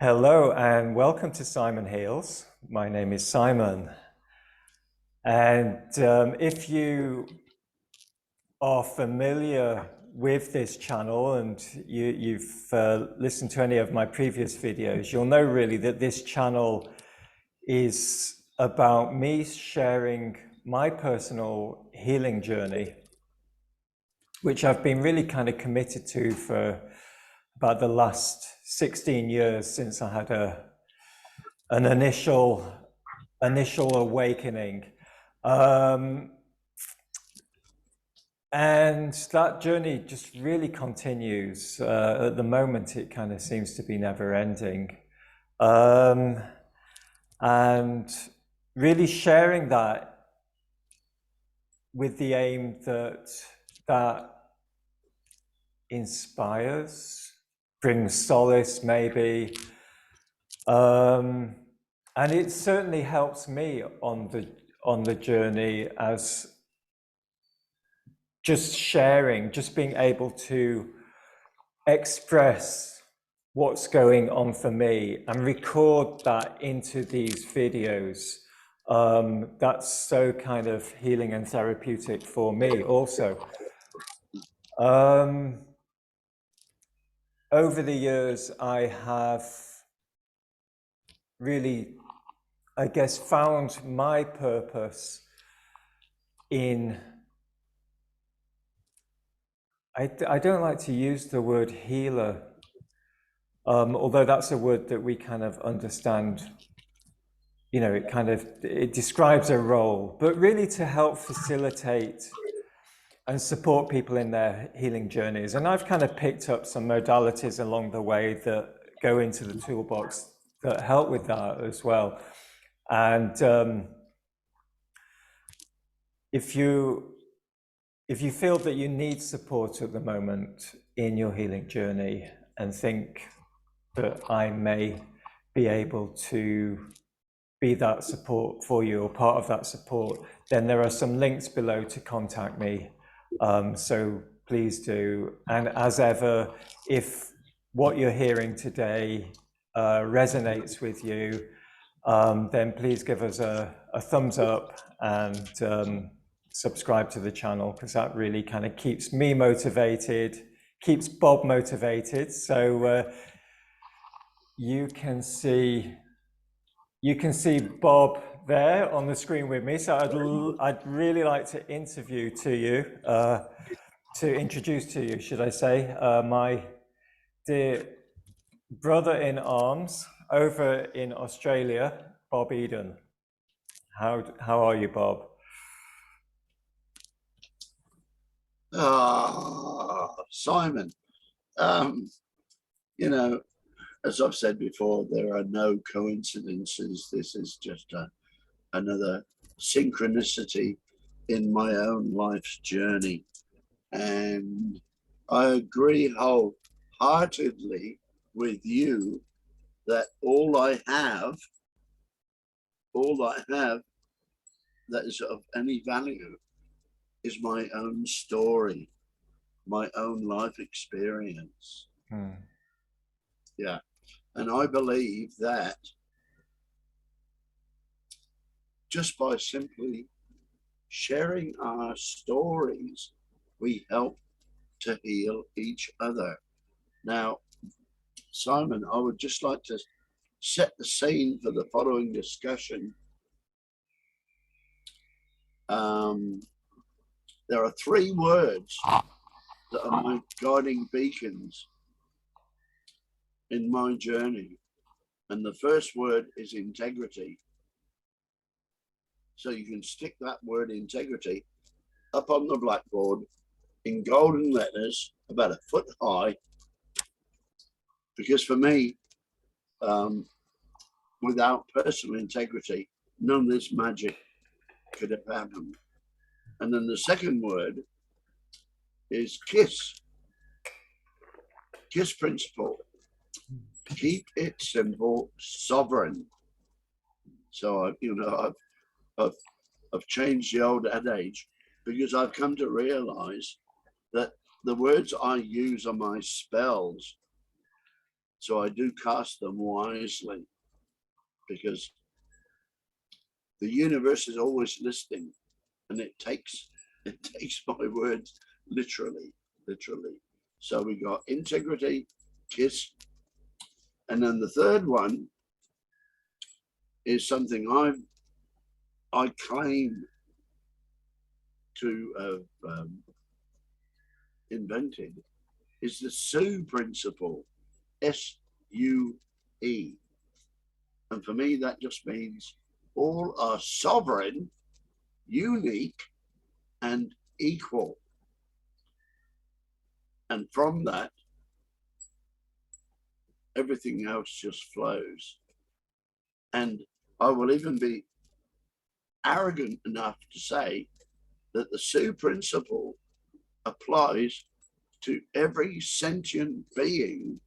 Hello and welcome to SimonHeals. My name is Simon, and if you are familiar with this channel and you've listened to any of my previous videos, you'll know really that this channel is about me sharing my personal healing journey, which I've been really kind of committed to for about the last 16 years since I had an initial awakening. And that journey just really continues. At the moment, it kind of seems to be never ending. And really sharing that with the aim that inspires, brings solace maybe, and it certainly helps me on the journey, as just sharing, just being able to express what's going on for me and record that into these videos. That's so kind of healing and therapeutic for me also. Over the years, I have really, I guess, found my purpose in, I don't like to use the word healer, although that's a word that we kind of understand, you know, it describes a role, but really to help facilitate and support people in their healing journeys. And I've kind of picked up some modalities along the way that go into the toolbox that help with that as well. And if you feel that you need support at the moment in your healing journey and think that I may be able to be that support for you or part of that support, then there are some links below to contact me. So please do. And as ever, if what you're hearing today resonates with you, then please give us a thumbs up and subscribe to the channel, because that really kind of keeps me motivated, keeps Bob motivated. So you can see Bob there on the screen with me. So I'd really like to introduce to you, should I say, my dear brother in arms over in Australia, Bob Eden. How are you, Bob? Simon, you know, as I've said before, there are no coincidences. This is just another synchronicity in my own life's journey. And I agree wholeheartedly with you that all I have that is of any value is my own story, my own life experience. Yeah. And I believe that just by simply sharing our stories, we help to heal each other. Now, Simon, I would just like to set the scene for the following discussion. There are three words that are my guiding beacons in my journey. And the first word is integrity. So you can stick that word integrity up on the blackboard in golden letters about a foot high, because for me, without personal integrity, none of this magic could have happened. And then the second word is KISS. KISS principle. Keep it simple, sovereign. So I've changed the old adage, because I've come to realize that the words I use are my spells. So I do cast them wisely, because the universe is always listening, and it takes my words literally. So we got integrity, kiss, and then the third one is something I claim to have invented, is the SUE principle, SUE. And for me, that just means all are sovereign, unique, and equal. And from that, everything else just flows. And I will even be arrogant enough to say that the SUE principle applies to every sentient being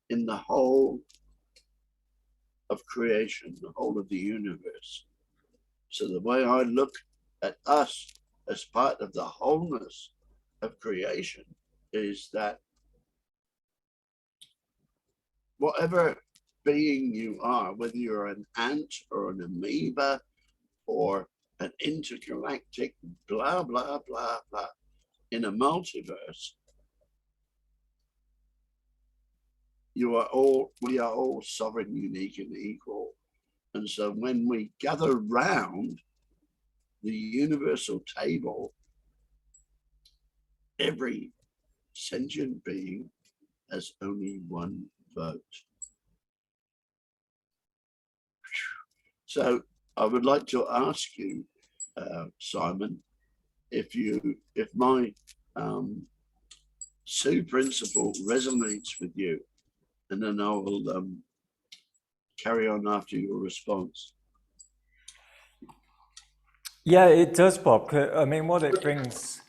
in the whole of creation, the whole of the universe. So the way I look at us as part of the wholeness of creation is that whatever being you are, whether you're an ant or an amoeba or an intergalactic blah, blah, blah, blah, in a multiverse, we are all sovereign, unique, and equal. And so when we gather round the universal table, every sentient being has only one vote. So I would like to ask you, Simon, if my SUE principle resonates with you, and then I will carry on after your response. Yeah, it does, Bob. I mean, what it brings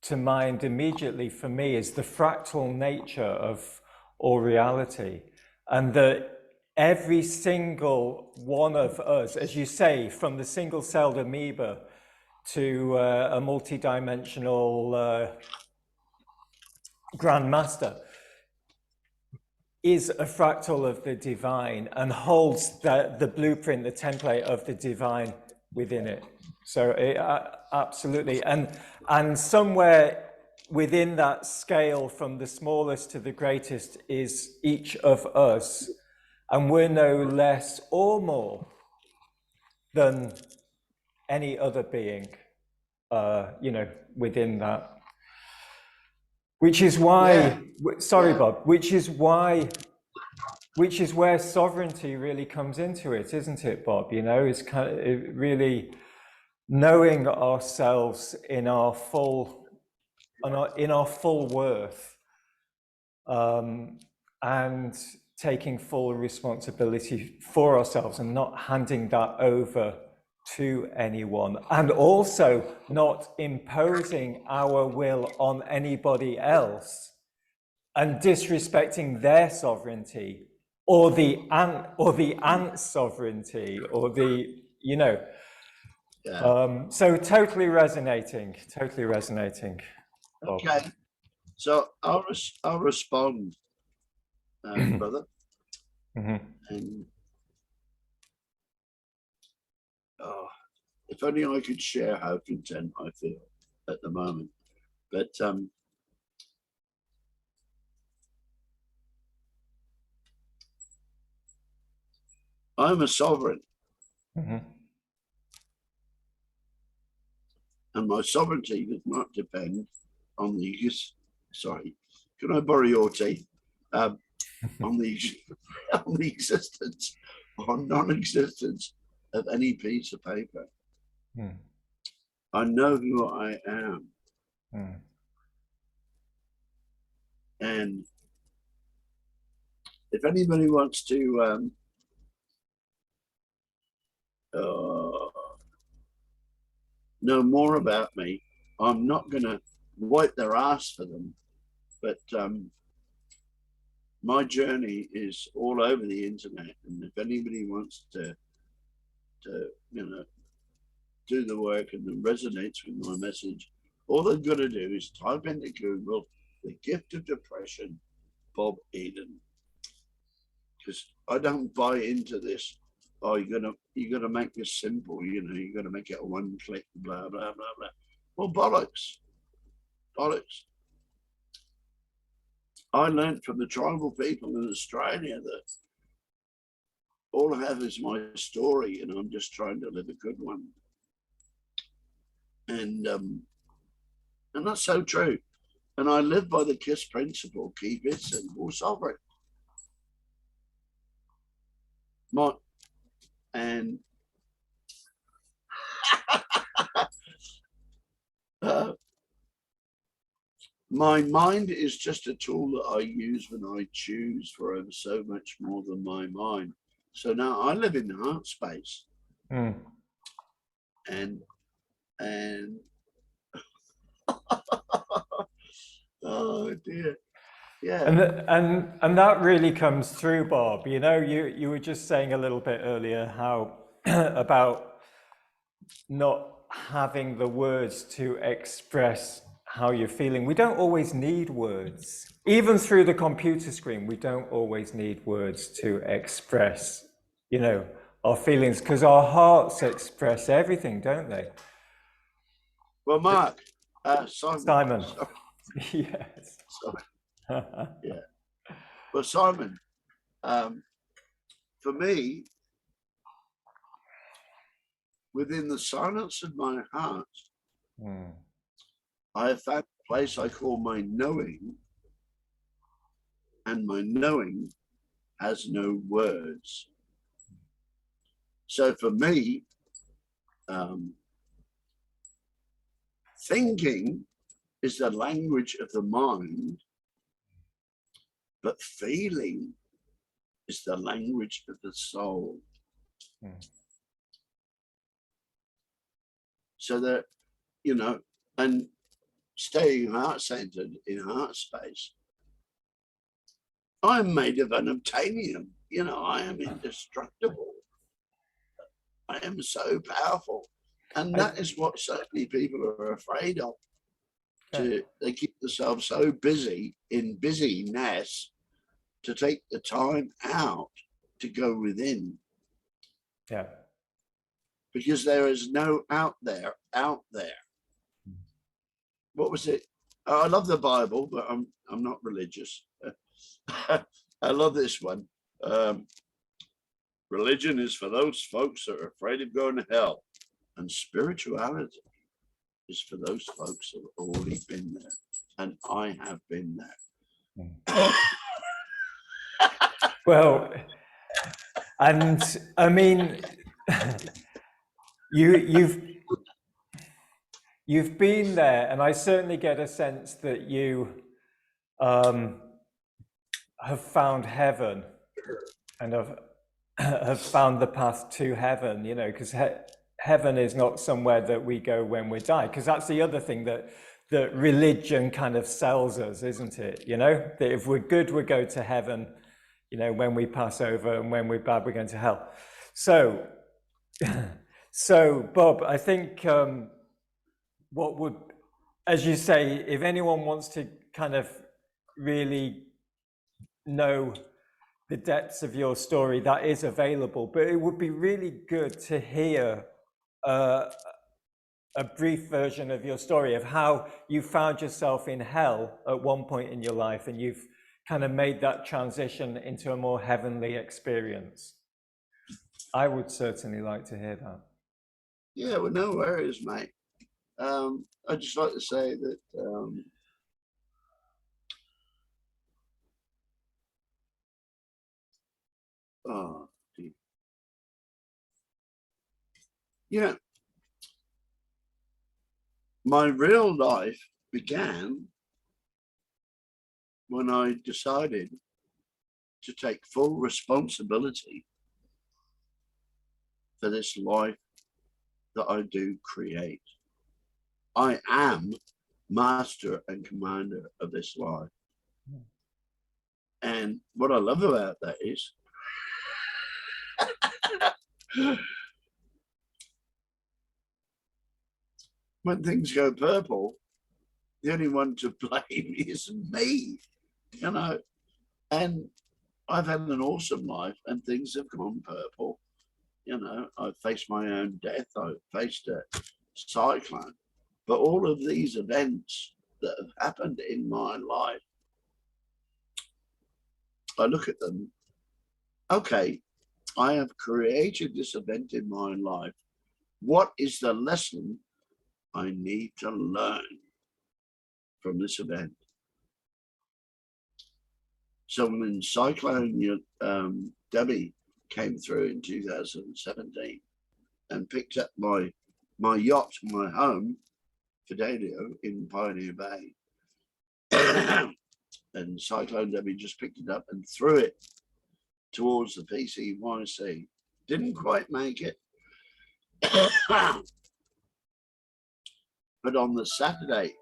to mind immediately for me is the fractal nature of all reality, and that every single one of us, as you say, from the single-celled amoeba to a multi-dimensional grandmaster, is a fractal of the divine and holds the blueprint, the template of the divine within it. So absolutely, and somewhere within that scale, from the smallest to the greatest, is each of us, and we're no less or more than any other being, within that. Which is why, sorry, Bob, which is where sovereignty really comes into it, isn't it, Bob? It's kind of really knowing ourselves in our full worth, and taking full responsibility for ourselves and not handing that over to anyone, and also not imposing our will on anybody else and disrespecting their sovereignty, or the ant's sovereignty, or so totally resonating. Okay, so I'll respond, brother. And if only I could share how content I feel at the moment. But I'm a sovereign. And my sovereignty does not depend on the sorry, can I borrow your tea? On the existence or non-existence of any piece of paper. I know who I am. And if anybody wants to know more about me, I'm not going to wipe their ass for them, but my journey is all over the internet, and if anybody wants to do the work and it resonates with my message, all they've got to do is type into Google The Gift of Depression, Bob Eden. Because I don't buy into this. Oh, you're gonna make this simple, you know, you're gonna make it a one click, blah, blah, blah, blah. Well, bollocks. Bollocks. I learned from the tribal people in Australia that all I have is my story, and I'm just trying to live a good one. And that's so true. And I live by the KISS principle: keep it simple, sovereign. And my mind is just a tool that I use when I choose, for I'm so much more than my mind. So now I live in the heart space. And oh dear. Yeah. And that really comes through, Bob. You know, you were just saying a little bit earlier how about not having the words to express how you're feeling. We don't always need words. Even through the computer screen, we don't always need words to express, you know, our feelings, because our hearts express everything, don't they? Well, Mark, Simon. Yes. Sorry. Yeah. Well, Simon, for me, within the silence of my heart, I have found a place I call my knowing, and my knowing has no words. So for me, thinking is the language of the mind, but feeling is the language of the soul. So that, you know, and staying heart-centered in heart space, I'm made of unobtainium. You know, I am indestructible. I am so powerful. And that is what so many people are afraid of. They keep themselves so busy in busyness to take the time out to go within. Yeah. Because there is no out there. What was it? I love the Bible, but I'm not religious. I love this one. Religion is for those folks that are afraid of going to hell, and spirituality is for those folks that have already been there, and I have been there. Well, and I mean, you've been there, and I certainly get a sense that you have found heaven and have found the path to heaven, you know, because heaven is not somewhere that we go when we die, because that's the other thing that religion kind of sells us, isn't it? You know, that if we're good, we go to heaven, you know, when we pass over, and when we're bad, we're going to hell. So, so Bob, I think what would, as you say, if anyone wants to kind of really know the depths of your story, that is available, but it would be really good to hear a brief version of your story of how you found yourself in hell at one point in your life, and you've kind of made that transition into a more heavenly experience. I would certainly like to hear that. Yeah, well, no worries, mate. I'd just like to say that oh, dear. Yeah, my real life began when I decided to take full responsibility for this life that I do create. I am master and commander of this life. And what I love about that is when things go purple, the only one to blame is me, you know. And I've had an awesome life, and things have gone purple. You know, I've faced my own death. I've faced a cyclone. But all of these events that have happened in my life, I look at them, okay, I have created this event in my life. What is the lesson I need to learn from this event? So when Cyclone Debbie came through in 2017 and picked up my yacht, my home, Fidelio, in Pioneer Bay, and Cyclone Debbie just picked it up and threw it towards the PCYC. Didn't quite make it. But on the Saturday,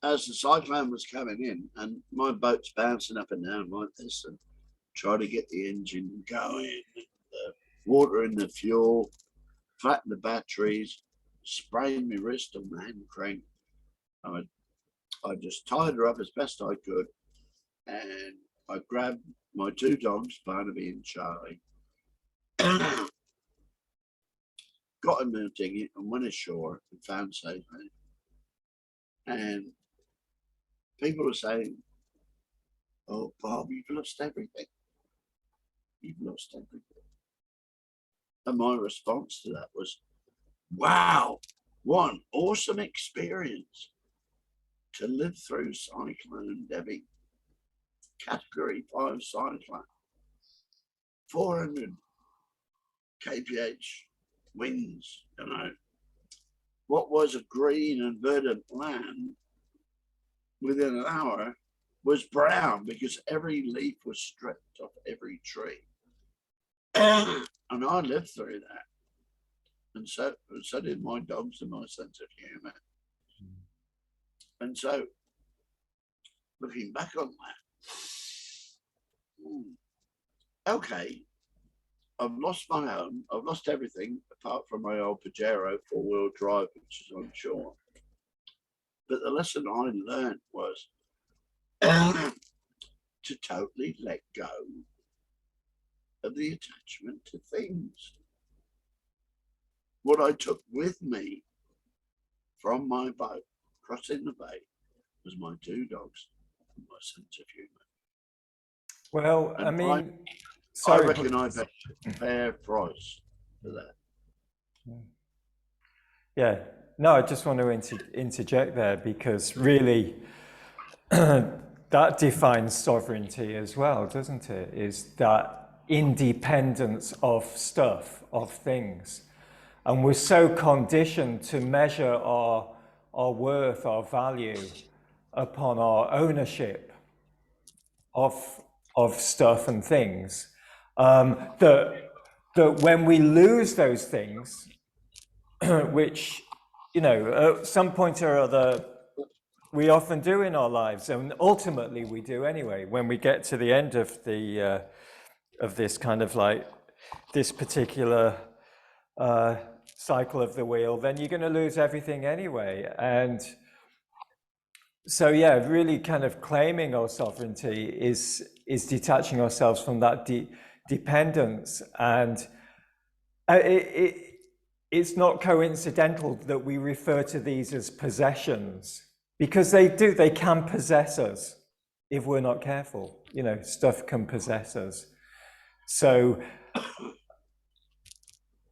as the cyclone was coming in, and my boat's bouncing up and down like this, and try to get the engine going, the water in the fuel, flatten the batteries, sprained my wrist on the hand crank. I just tied her up as best I could, and I grabbed my two dogs, Barnaby and Charlie, got in the dinghy and went ashore and found safe haven. And people were saying, "Oh, Bob, you've lost everything. You've lost everything." And my response to that was, wow, what an awesome experience to live through Cyclone Debbie, Category 5 cyclone, 400 kph winds, you know. What was a green and verdant land within an hour was brown because every leaf was stripped off every tree. And I lived through that. And so did my dogs and my sense of humor. And so, looking back on that, okay, I've lost my home, I've lost everything apart from my old Pajero 4-wheel drive, which is on shore. But the lesson I learned was to totally let go of the attachment to things. What I took with me from my boat crossing the bay was my two dogs and my sense of humor. Well, And I mean, I reckon I paid a fair price for that. Yeah, no, I just want to interject there, because really that defines sovereignty as well, doesn't it? Is that independence of stuff, of things. And we're so conditioned to measure our worth, our value upon our ownership of stuff and things, that when we lose those things, which, you know, at some point or other, we often do in our lives, and ultimately we do anyway, when we get to the end of the of this kind of like this particular cycle of the wheel, then you're going to lose everything anyway. And so, yeah, really kind of claiming our sovereignty is detaching ourselves from that dependence. And it's not coincidental that we refer to these as possessions, because they can possess us if we're not careful. You know, stuff can possess us. So,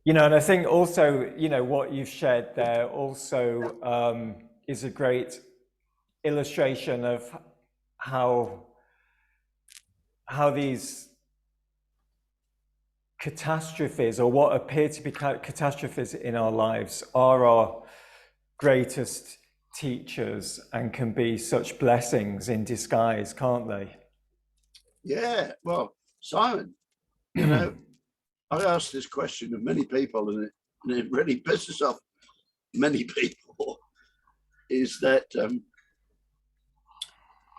you know, and I think also, you know, what you've shared there also is a great illustration of how these catastrophes, or what appear to be catastrophes in our lives, are our greatest teachers and can be such blessings in disguise, can't they? Yeah, well, Simon, you know, I asked this question of many people, and it really pisses off many people, is that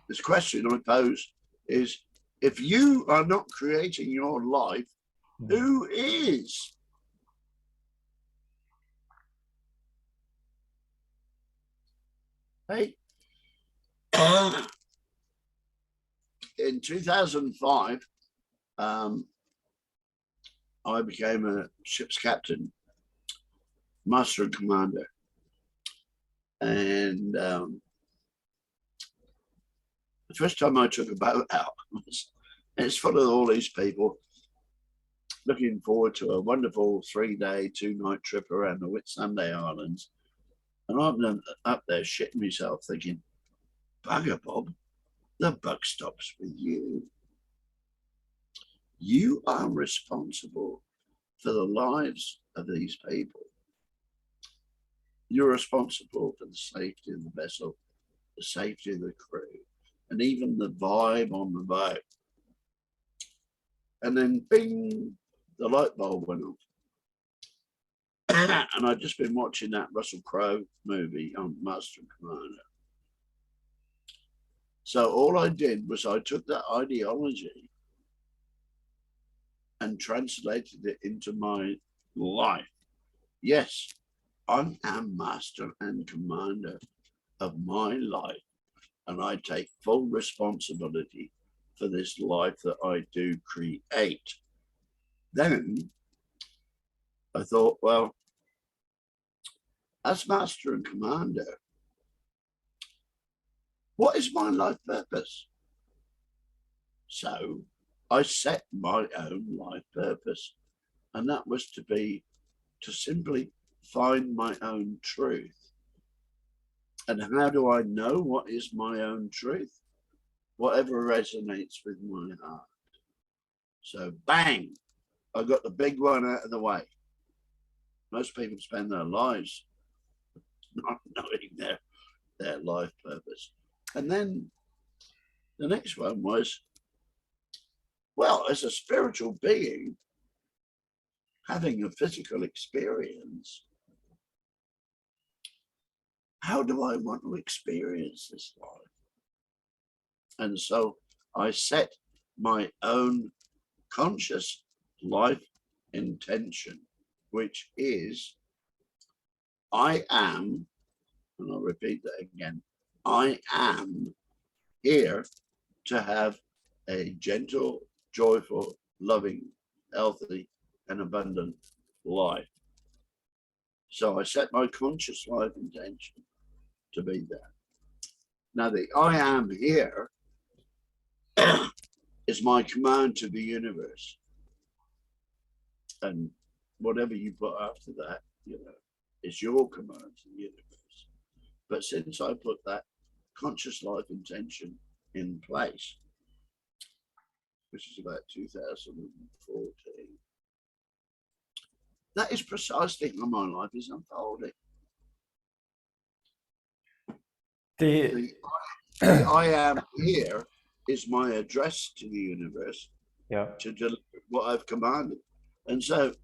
this question I pose is, if you are not creating your life, who is? Hey, in 2005, I became a ship's captain, master and commander. And the first time I took a boat out, it's full of all these people looking forward to a wonderful 3-day, 2-night trip around the Whitsunday Islands. And I'm up there shitting myself thinking, bugger, Bob, the buck stops with you. You are responsible for the lives of these people. You're responsible for the safety of the vessel, the safety of the crew, and even the vibe on the boat. And then, bing, the light bulb went off. And I'd just been watching that Russell Crowe movie on Master and Commander. So all I did was I took that ideology and translated it into my life. Yes, I am master and commander of my life, and I take full responsibility for this life that I do create. Then I thought, well, as master and commander, what is my life purpose? So I set my own life purpose, and that was to simply find my own truth. And how do I know what is my own truth? Whatever resonates with my heart. So bang, I got the big one out of the way. Most people spend their lives not knowing their life purpose. And then the next one was, well, as a spiritual being, having a physical experience, how do I want to experience this life? And so I set my own conscious life intention, which is, I am, and I'll repeat that again, I am here to have a gentle, joyful, loving, healthy, and abundant life. So I set my conscious life intention to be there. Now, the I am here is my command to the universe. And whatever you put after that, is your command to the universe. But since I put that conscious life intention in place, which is about 2014, that is precisely how my life is unfolding. The I am here is my address to the universe, to deliver what I've commanded. And so,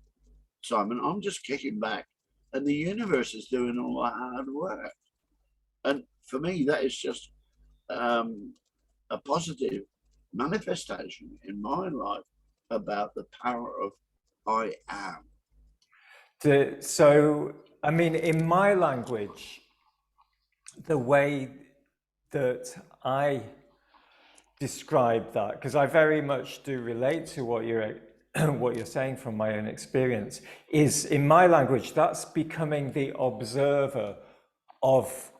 Simon, I'm just kicking back, and the universe is doing all the hard work. And for me, that is just a positive manifestation in my life about the power of I am. So, I mean, in my language, the way that I describe that, because I very much do relate to what you're saying from my own experience, is in my language, that's becoming the observer of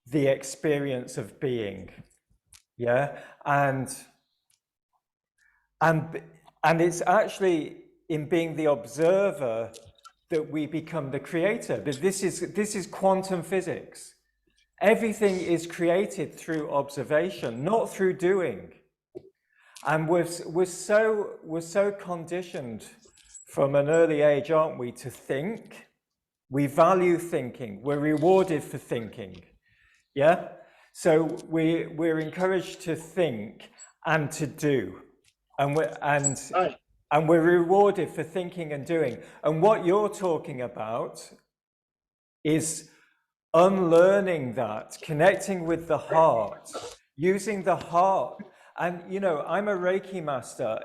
the experience of being. Yeah. And it's actually in being the observer that we become the creator. But this is quantum physics. Everything is created through observation, not through doing. And we're so conditioned from an early age, aren't we, to think. We value thinking. We're rewarded for thinking. Yeah. So we're encouraged to think and to do, and we're rewarded for thinking and doing. And what you're talking about is unlearning that, connecting with the heart, using the heart. And I'm a Reiki master,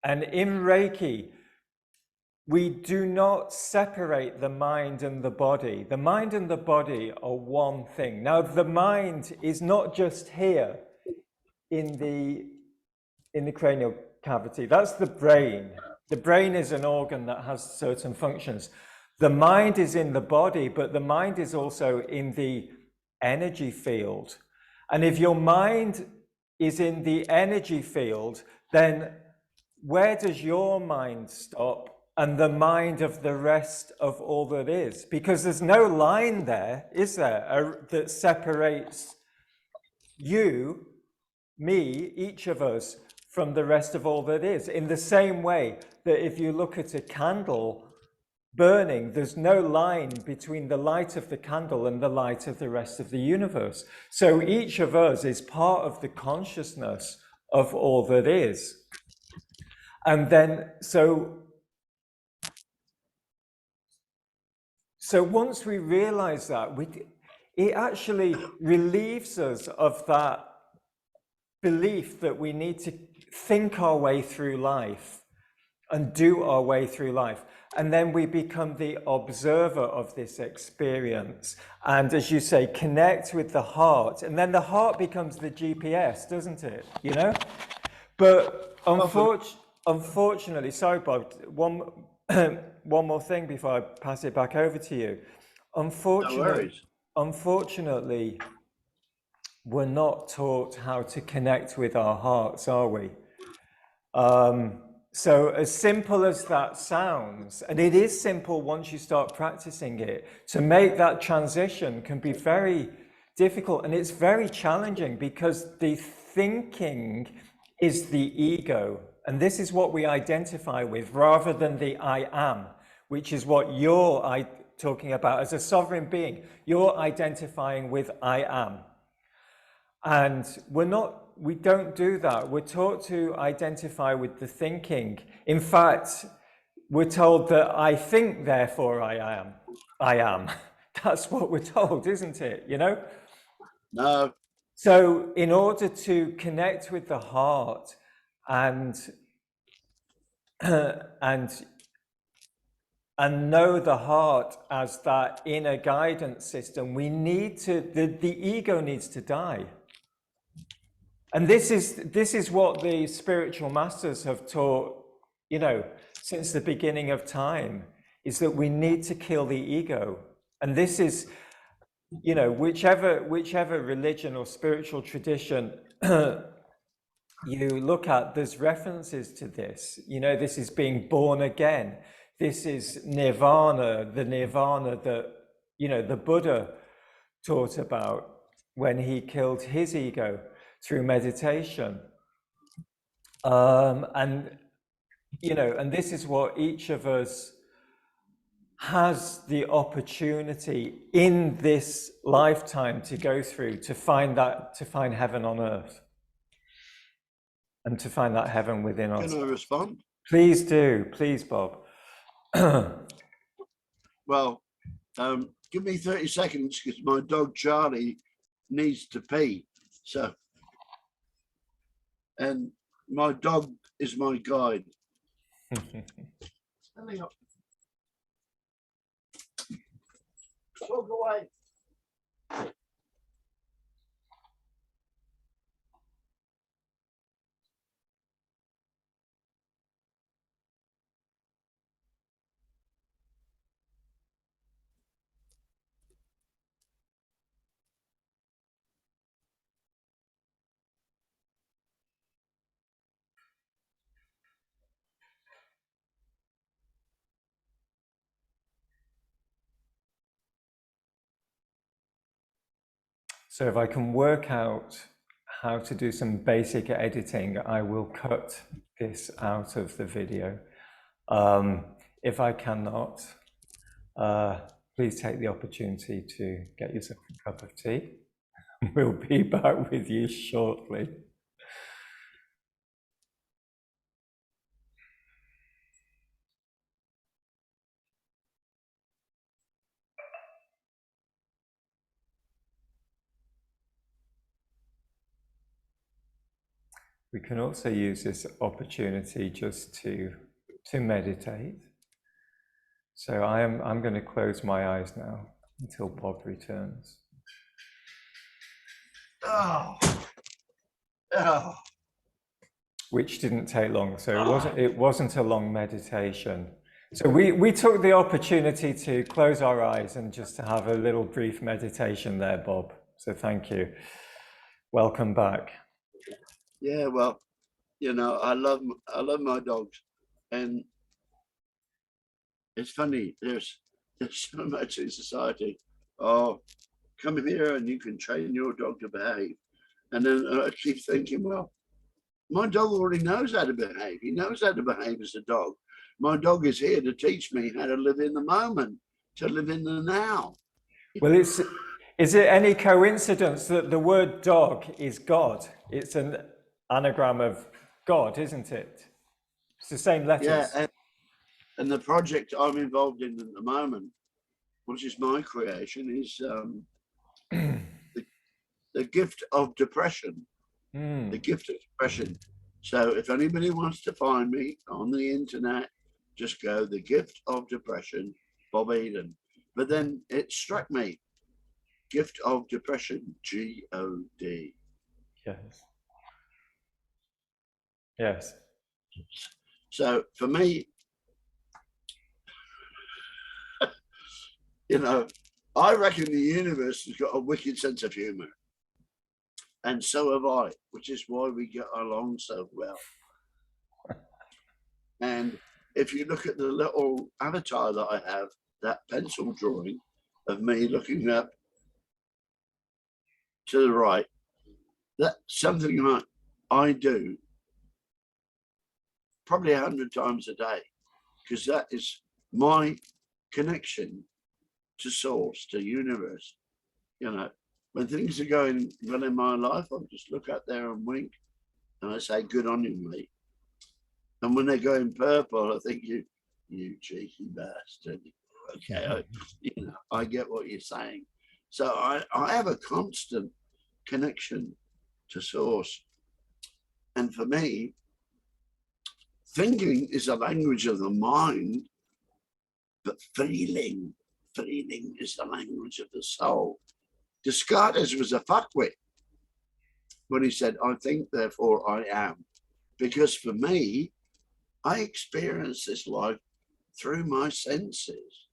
and in Reiki, we do not separate the mind and the body. The mind and the body are one thing. Now, the mind is not just here in the cranial cavity. That's the brain. The brain is an organ that has certain functions. The mind is in the body, but the mind is also in the energy field. And if your mind is in the energy field, then where does your mind stop and the mind of the rest of all that is? Because there's no line there, is there, that separates you, me, each of us, from the rest of all that is. In the same way that if you look at a candle burning, there's no line between the light of the candle and the light of the rest of the universe. So each of us is part of the consciousness of all that is. And then, so once we realize that, it actually relieves us of that belief that we need to think our way through life and do our way through life. And then we become the observer of this experience. And as you say, connect with the heart. And then the heart becomes the GPS, doesn't it? You know? But unfortunately, sorry, Bob, one more thing before I pass it back over to you. Unfortunately, we're not taught how to connect with our hearts, are we? So as simple as that sounds, and it is simple once you start practicing it, to make that transition can be very difficult, and it's very challenging because the thinking is the ego, and this is what we identify with rather than the I am, which is what you're talking about as a sovereign being. You're identifying with I am. And we don't do that. We're taught to identify with the thinking. In fact, we're told that I think, therefore I am. I am. That's what we're told, isn't it? You know? No. So in order to connect with the heart and know the heart as that inner guidance system, we need to, the ego needs to die. And this is what the spiritual masters have taught, you know, since the beginning of time, is that we need to kill the ego. And this is, you know, whichever religion or spiritual tradition you look at, there's references to this. You know, this is being born again. This is nirvana, the nirvana that, you know, the Buddha taught about when he killed his ego through meditation. And, you know, and this is what each of us has the opportunity in this lifetime to go through, to find heaven on earth and to find that heaven within us. Can I respond? Please do, please, Bob. Well, give me 30 seconds because my dog Charlie needs to pee. So, and my dog is my guide. Coming up. Dog away. So if I can work out how to do some basic editing, I will cut this out of the video. If I cannot, please take the opportunity to get yourself a cup of tea. We'll be back with you shortly. We can also use this opportunity just to meditate. So I'm going to close my eyes now until Bob returns. Oh, oh. Which didn't take long. So it wasn't a long meditation. So we took the opportunity to close our eyes and just to have a little brief meditation there, Bob. So thank you. Welcome back. Yeah, well, you know, I love my dogs, and it's funny. There's so much in society. Oh, come here and you can train your dog to behave. And then I keep thinking, well, my dog already knows how to behave. He knows how to behave as a dog. My dog is here to teach me how to live in the moment, to live in the now. Well, is it any coincidence that the word dog is God? It's an anagram of God, isn't it? It's the same letters. Yeah, and the project I'm involved in at the moment, which is my creation, is the gift of depression. The gift of depression. So if anybody wants to find me on the internet, just go the gift of depression, Bob Eden. But then it struck me, gift of depression, G-O-D. Yes. Yes. So for me, you know, I reckon the universe has got a wicked sense of humor. And so have I, which is why we get along so well. And if you look at the little avatar that I have, that pencil drawing of me looking up to the right, that's something that I do probably 100 times a day, because that is my connection to source, to universe. You know, when things are going well in my life, I'll just look up there and wink and I say, good on you, mate. And when they're going purple, I think, you cheeky bastard. Okay, I get what you're saying. So I have a constant connection to source. And for me, thinking is a language of the mind, but feeling is the language of the soul. Descartes was a fuckwit when he said, I think, therefore I am. Because for me, I experience this life through my senses.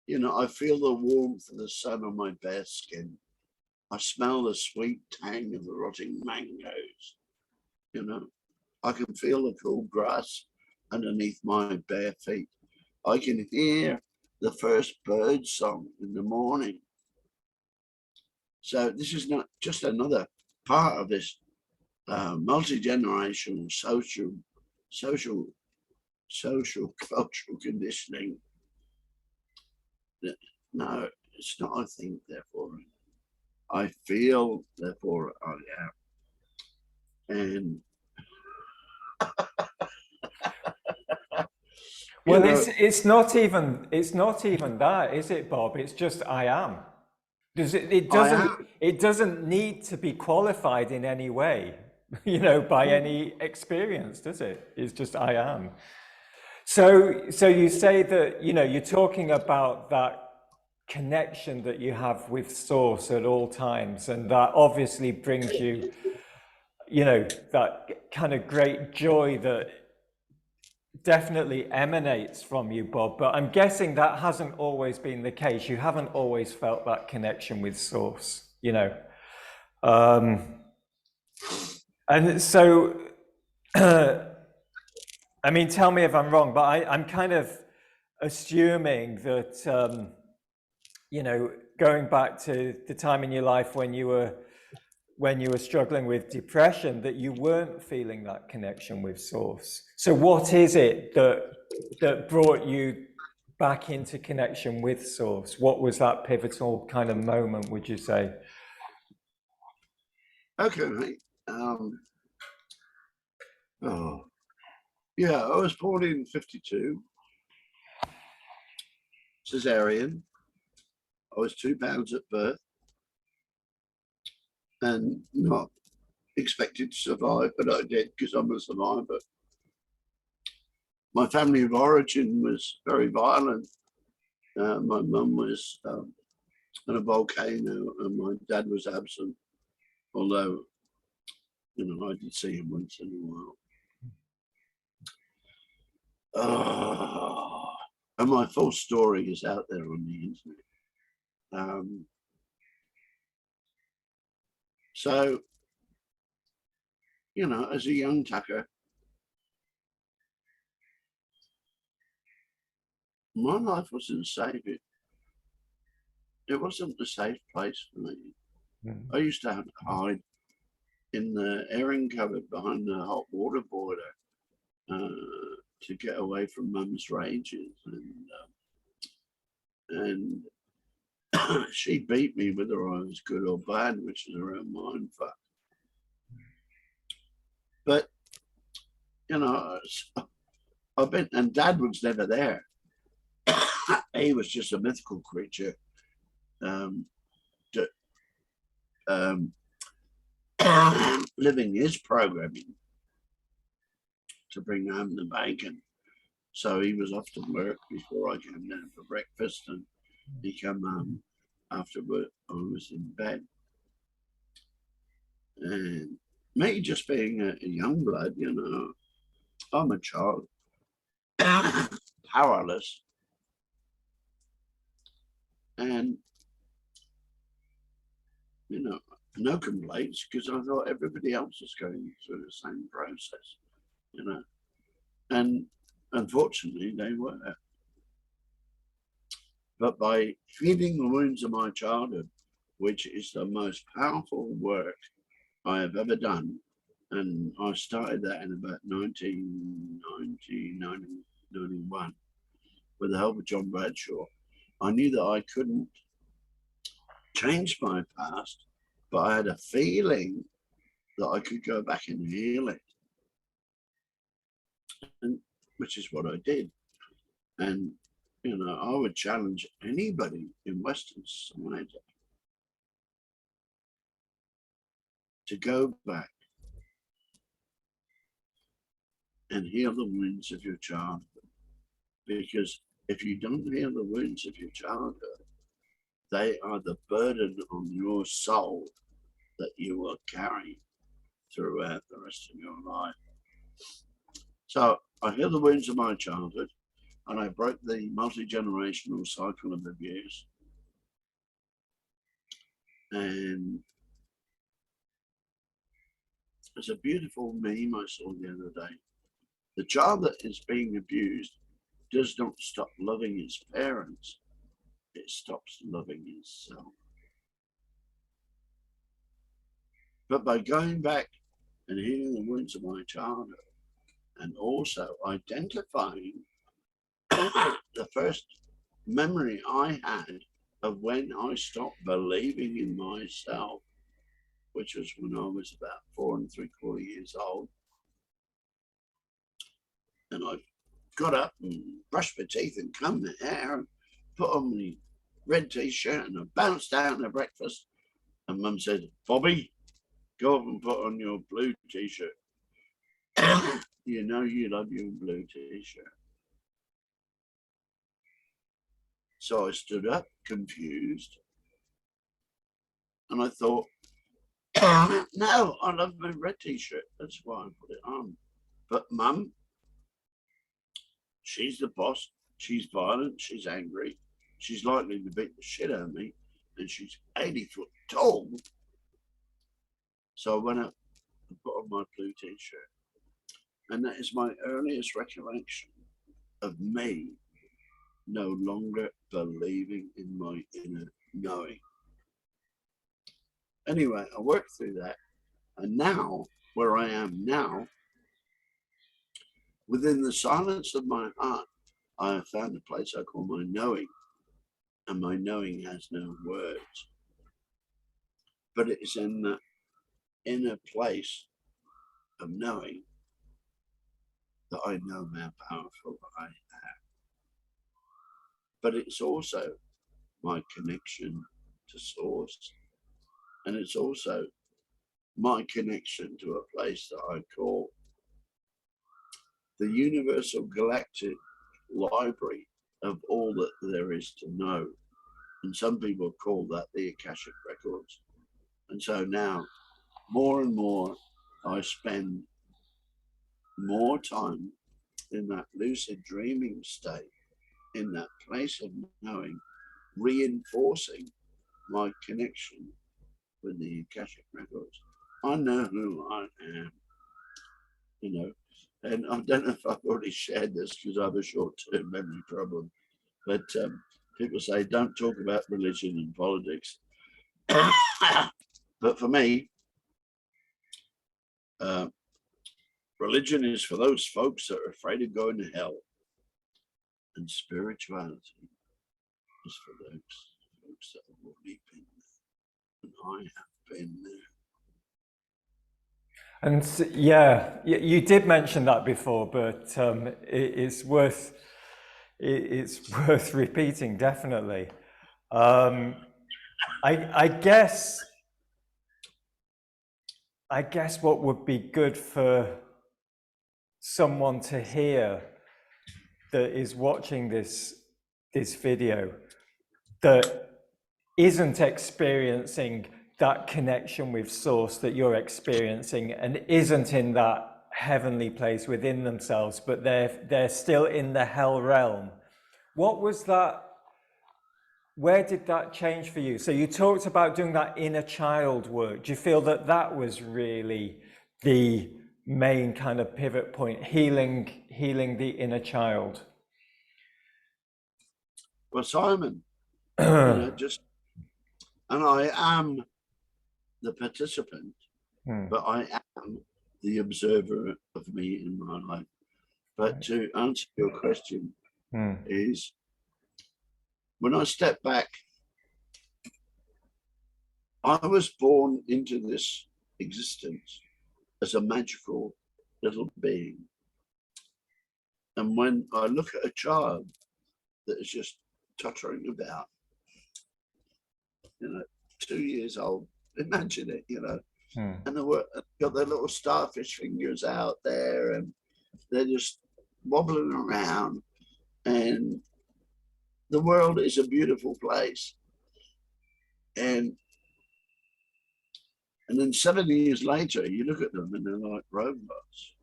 You know, I feel the warmth of the sun on my bare skin. I smell the sweet tang of the rotting mangoes. You know, I can feel the cool grass underneath my bare feet. I can hear the first bird song in the morning. So this is not just another part of this multi-generational social cultural conditioning. No, it's not I think, therefore I feel, therefore I am. And well, it's not even that, is it, Bob? It's just I am. It doesn't need to be qualified in any way, you know, by any experience, does it? It's just I am. So you say that, you know, you're talking about that connection that you have with source at all times, and that obviously brings you, you know, that kind of great joy that definitely emanates from you, Bob. But I'm guessing that hasn't always been the case. You haven't always felt that connection with source, you know. And so I mean, tell me if I'm wrong, but I'm kind of assuming that you know, going back to the time in your life when you were struggling with depression, that you weren't feeling that connection with source. So what is it that brought you back into connection with source? What was that pivotal kind of moment, would you say? Okay. Yeah, I was born in 52, cesarean. I was 2 pounds at birth and not expected to survive, but I did because I'm a survivor. My family of origin was very violent. My mum was on a volcano, and my dad was absent. Although, you know, I did see him once in a while. And my full story is out there on the internet. So, you know, as a young tucker, my life wasn't safe. It wasn't a safe place for me. I used to have to hide in the airing cupboard behind the hot water boiler to get away from mum's rages, and she beat me whether I was good or bad, which is around mine fuck. But you know, I've been, and Dad was never there. He was just a mythical creature that living his programming to bring home the bacon. So he was off to work before I came down for breakfast, and he came home after work. I was in bed, and me just being a young blood, you know, I'm a child, powerless, and you know, no complaints, because I thought everybody else was going through the same process, you know, and unfortunately they were. But by feeding the wounds of my childhood, which is the most powerful work I have ever done, and I started that in about 1991 with the help of John Bradshaw. I knew that I couldn't change my past, but I had a feeling that I could go back and heal it, and which is what I did. And you know, I would challenge anybody in Western society to go back and heal the wounds of your childhood. Because if you don't heal the wounds of your childhood, they are the burden on your soul that you will carry throughout the rest of your life. So I healed the wounds of my childhood, and I broke the multi-generational cycle of abuse. And it's a beautiful meme I saw the other day. The child that is being abused does not stop loving its parents, it stops loving itself. But by going back and healing the wounds of my childhood, and also identifying the first memory I had of when I stopped believing in myself, which was when I was about 4 3/4 years old. And I got up and brushed my teeth and combed my hair and put on my red t-shirt, and I bounced out to breakfast. And Mum said, "Bobby, go up and put on your blue t-shirt. You know you love your blue t-shirt." So I stood up, confused, and I thought, no, I love my red t-shirt. That's why I put it on. But Mum, she's the boss. She's violent. She's angry. She's likely to beat the shit out of me, and she's 80 foot tall. So I went up and put on my blue t-shirt. And that is my earliest recollection of me no longer believing in my inner knowing. Anyway, I worked through that. And now, where I am now, within the silence of my heart, I have found a place I call my knowing. And my knowing has no words. But it is in the inner place of knowing that I know how powerful I am. But it's also my connection to source. And it's also my connection to a place that I call the universal galactic library of all that there is to know. And some people call that the Akashic Records. And so now, more and more, I spend more time in that lucid dreaming state, in that place of knowing, reinforcing my connection with the Akashic Records. I know who I am, you know, and I don't know if I've already shared this because I have a short-term memory problem, but people say don't talk about religion and politics. But for me, religion is for those folks that are afraid of going to hell, and spirituality is for those folks that have already been there, and I have been there. And yeah, you did mention that before, but it's worth repeating, definitely. I guess what would be good for someone to hear that is watching this video that isn't experiencing that connection with source that you're experiencing and isn't in that heavenly place within themselves, but they're still in the hell realm. What was that? Where did that change for you? So you talked about doing that inner child work. Do you feel that that was really the main kind of pivot point, healing the inner child? Well, Simon, you know, and I am the participant, but I am the observer of me in my life. But to answer your question, is when I step back, I was born into this existence as a magical little being. And when I look at a child that is just tottering about, you know, 2 years old, imagine it, you know, and they've got their little starfish fingers out there and they're just wobbling around, and the world is a beautiful place. And then 7 years later, you look at them and they're like robots.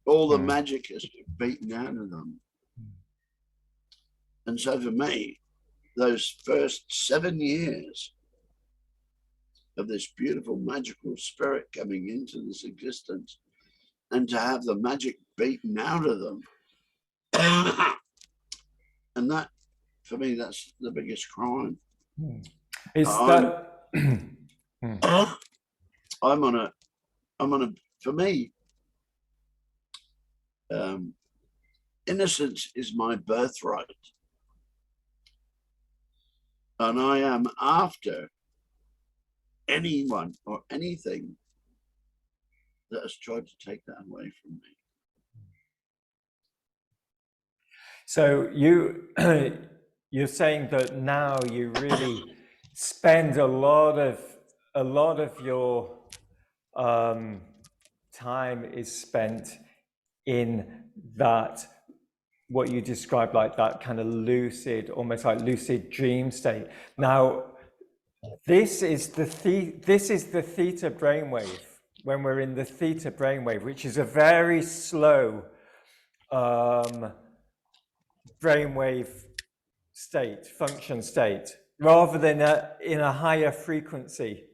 All the magic has been beaten out of them. And so for me, those first 7 years of this beautiful magical spirit coming into this existence, and to have the magic beaten out of them, and that, for me, that's the biggest crime. Is that I'm on a for me, innocence is my birthright, and I am after anyone or anything that has tried to take that away from me. So you're saying that now you really spend a lot of your time is spent in that, what you described, like that kind of lucid, almost like lucid dream state. Now, this is the theta brainwave. When we're in the theta brainwave, which is a very slow brainwave state, function state, rather than in a higher frequency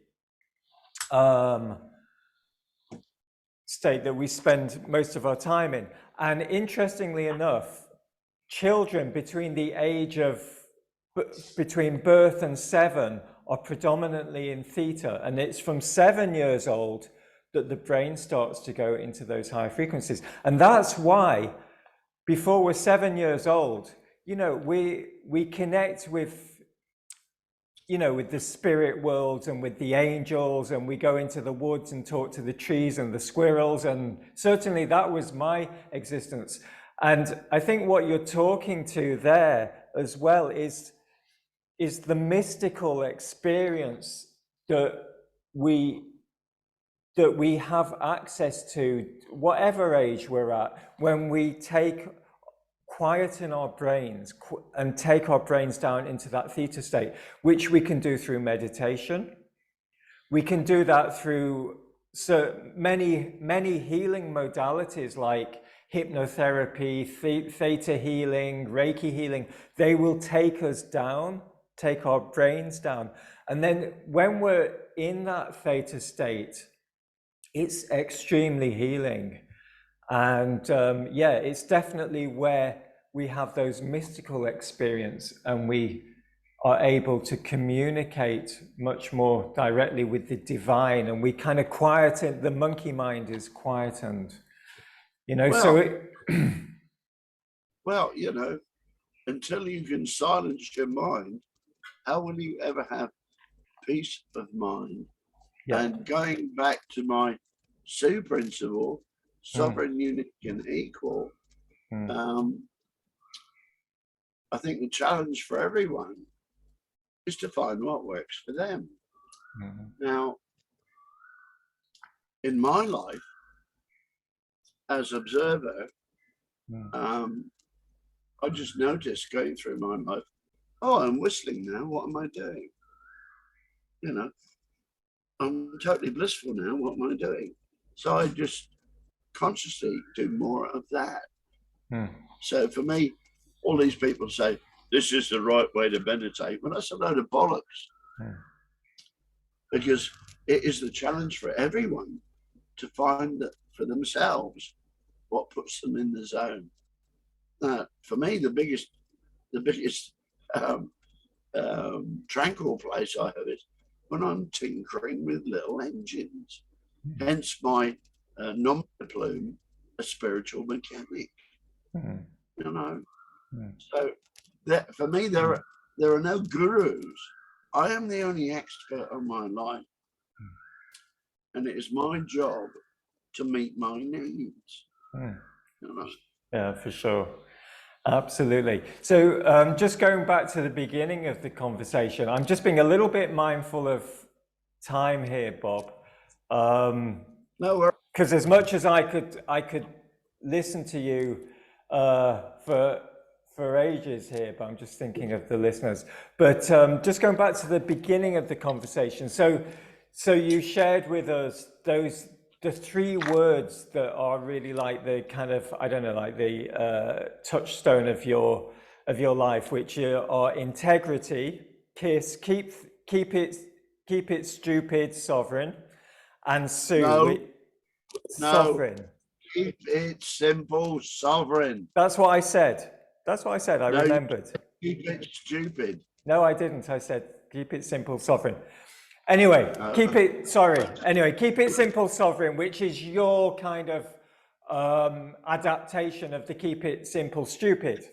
state that we spend most of our time in. And interestingly enough, children between the age of between birth and 7 are predominantly in theta, and it's from 7 years old that the brain starts to go into those high frequencies. And that's why before we're 7 years old, you know, we connect with, you know, with the spirit worlds and with the angels, and we go into the woods and talk to the trees and the squirrels, and certainly that was my existence. And I think what you're talking to there as well is the mystical experience that that we have access to, whatever age we're at, when we quieten our brains and take our brains down into that theta state, which we can do through meditation. We can do that through many healing modalities like hypnotherapy, theta healing, Reiki healing. They will take us down, take our brains down. And then when we're in that theta state, it's extremely healing. And yeah, it's definitely where we have those mystical experience and we are able to communicate much more directly with the divine, and we kind of quieten, the monkey mind is quietened, you know. Well, so it well, you know, until you can silence your mind, how will you ever have peace of mind? yeah. And going back to my Sue principle, sovereign, unique, and equal, I think the challenge for everyone is to find what works for them. Now, in my life as observer, I just noticed going through my life, oh, I'm whistling now. What am I doing? You know, I'm totally blissful now. What am I doing? So I just consciously do more of that. So for me, all these people say, this is the right way to meditate. Well, that's a load of bollocks. Because it is the challenge for everyone to find that for themselves what puts them in the zone. For me, the biggest tranquil place I have is when I'm tinkering with little engines. Hence my nom-de-plume, a spiritual mechanic. You know, so that for me there are no gurus. I am the only expert on my life, and it is my job to meet my needs. You know? Yeah, for sure. Absolutely. So just going back to the beginning of the conversation, I'm just being a little bit mindful of time here, Bob. No, because as much as I could listen to you for ages here, but I'm just thinking of the listeners. But just going back to the beginning of the conversation, so you shared with us the three words that are really like the kind of, I don't know, like the touchstone of your life, which are integrity, KISS, keep it stupid, sovereign, and Sue, sovereign. Keep it simple, sovereign. That's what I said. I remembered. Keep it stupid. No, I didn't. I said, keep it simple, sovereign. Anyway, keep it simple, sovereign, which is your kind of adaptation of the keep it simple, stupid.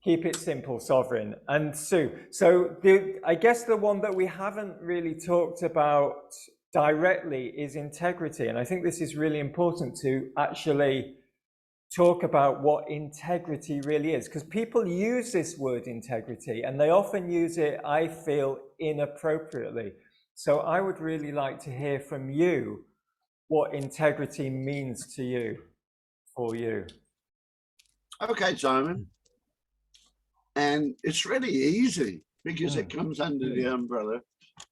Keep it simple, sovereign. And Sue, so I guess the one that we haven't really talked about directly is integrity. And I think this is really important to actually talk about what integrity really is, because people use this word integrity and they often use it, I feel, inappropriately. So I would really like to hear from you what integrity means to you, for you. Okay, Simon. And it's really easy because it comes under the umbrella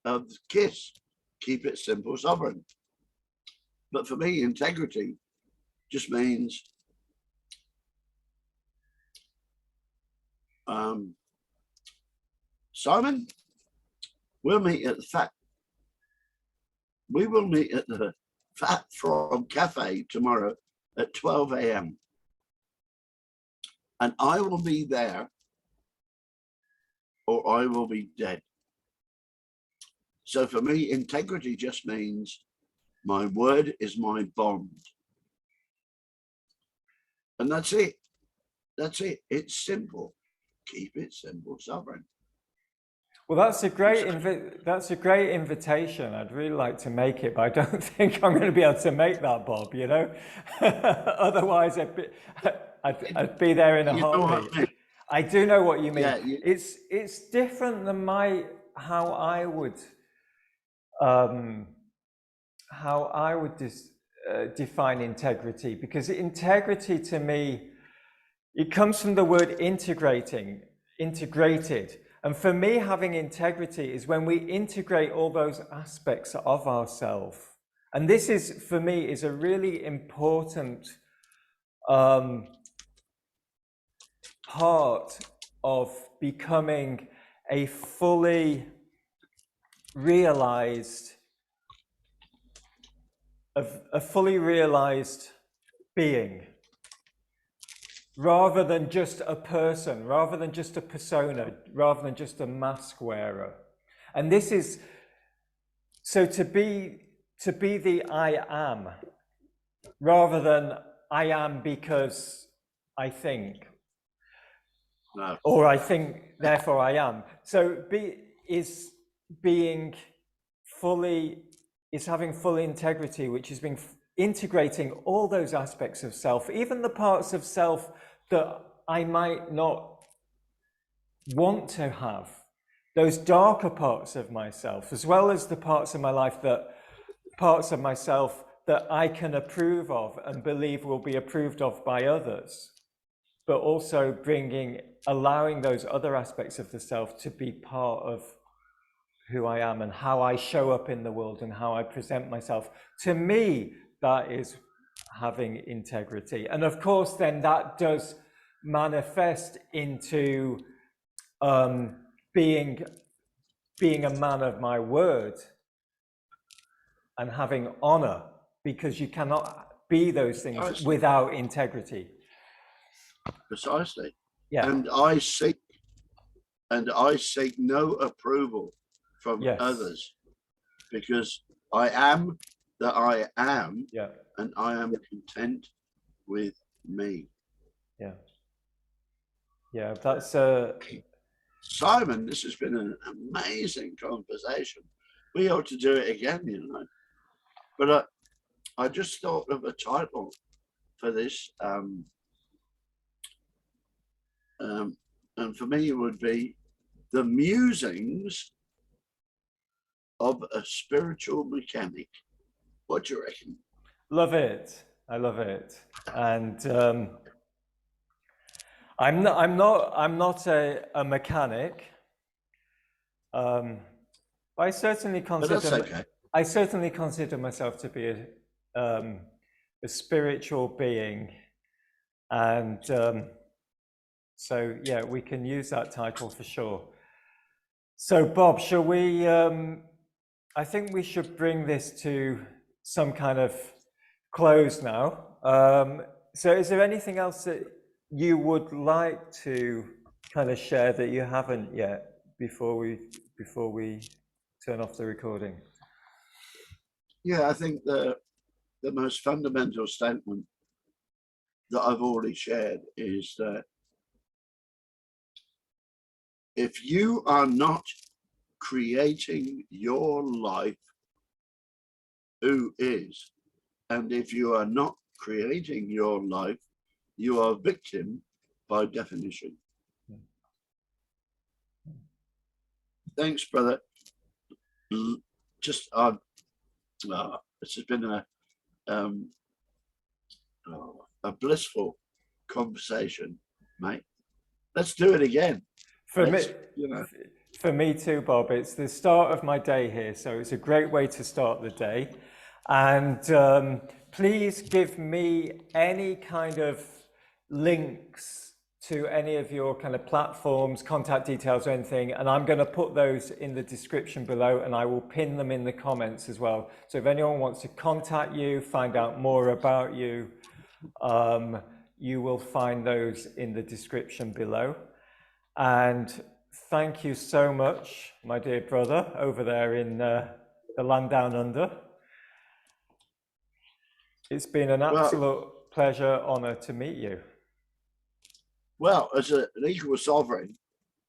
of KISS, keep it simple, sovereign. But for me, integrity just means Simon, we will meet at the Fat Frog Cafe tomorrow at 12 a.m. and I will be there or I will be dead. So for me, integrity just means my word is my bond. And that's it. That's it. It's simple. Keep it simple, sovereign. Well, that's a great invitation. I'd really like to make it, but I don't think I'm going to be able to make that, Bob, you know? Otherwise, I'd be there in a heartbeat. I do know what you mean. Yeah, it's different than how I would how I would define integrity, because integrity to me, it comes from the word integrated. And for me, having integrity is when we integrate all those aspects of ourselves. And this is, for me, is a really important part of becoming a fully realized being, rather than just a person, rather than just a persona, rather than just a mask wearer. And this is, so to be the I am, rather than I am because I think, No. or I think therefore I am. So being fully, is having full integrity, which has been integrating all those aspects of self, even the parts of self that I might not want to have, those darker parts of myself, as well as the parts of my life parts of myself that I can approve of and believe will be approved of by others, but also allowing those other aspects of the self to be part of who I am and how I show up in the world and how I present myself. To me, that is having integrity. And of course, then that does manifest into being a man of my word and having honor, because you cannot be those things Precisely. without integrity. Precisely. Yeah. And I seek no approval from Yes. others, because I am that I am, Yeah. and I am content with me. Yeah. Yeah. That's Simon, this has been an amazing conversation. We ought to do it again, you know. But I just thought of a title for this, and for me it would be The Musings of a Spiritual Mechanic. What do you reckon? love it. I love it. And I'm not a mechanic. I certainly But that's okay. I certainly consider myself to be a spiritual being, and so yeah, we can use that title for sure. So Bob, shall we? I think we should bring this to some kind of close now. So is there anything else that you would like to kind of share that you haven't yet before we turn off the recording? Yeah, I think the most fundamental statement that I've already shared is that if you are not creating your life, who is? And if you are not creating your life, you are a victim by definition. Thanks, brother. Just this has been a blissful conversation, mate. Let's do it again. For me too, Bob. It's the start of my day here, so it's a great way to start the day. And please give me any kind of links to any of your kind of platforms, contact details or anything, and I'm going to put those in the description below, and I will pin them in the comments as well. So if anyone wants to contact you, find out more about you, you will find those in the description below. And thank you so much, my dear brother, over there in the land down under. It's been an absolute pleasure, honor to meet you. Well, as an equal sovereign,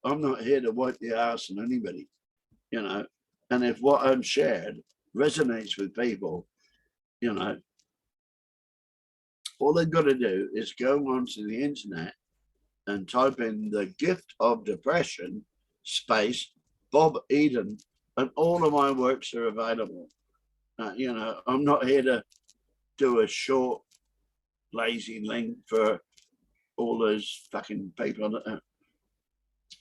I'm not here to wipe the ass on anybody, you know. And if what I'm shared resonates with people, you know, all they've got to do is go onto the internet and type in the gift of depression space Bob Eden, and all of my works are available. You know, I'm not here to do a short, lazy link for all those fucking people.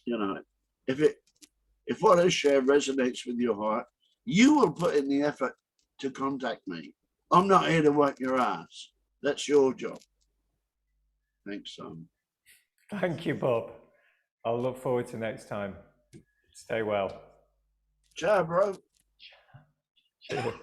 You know, if what I share resonates with your heart, you will put in the effort to contact me. I'm not here to wipe your ass. That's your job. Thanks, Simon. Thank you, Bob. I'll look forward to next time. Stay well. Ciao, bro. Cheers.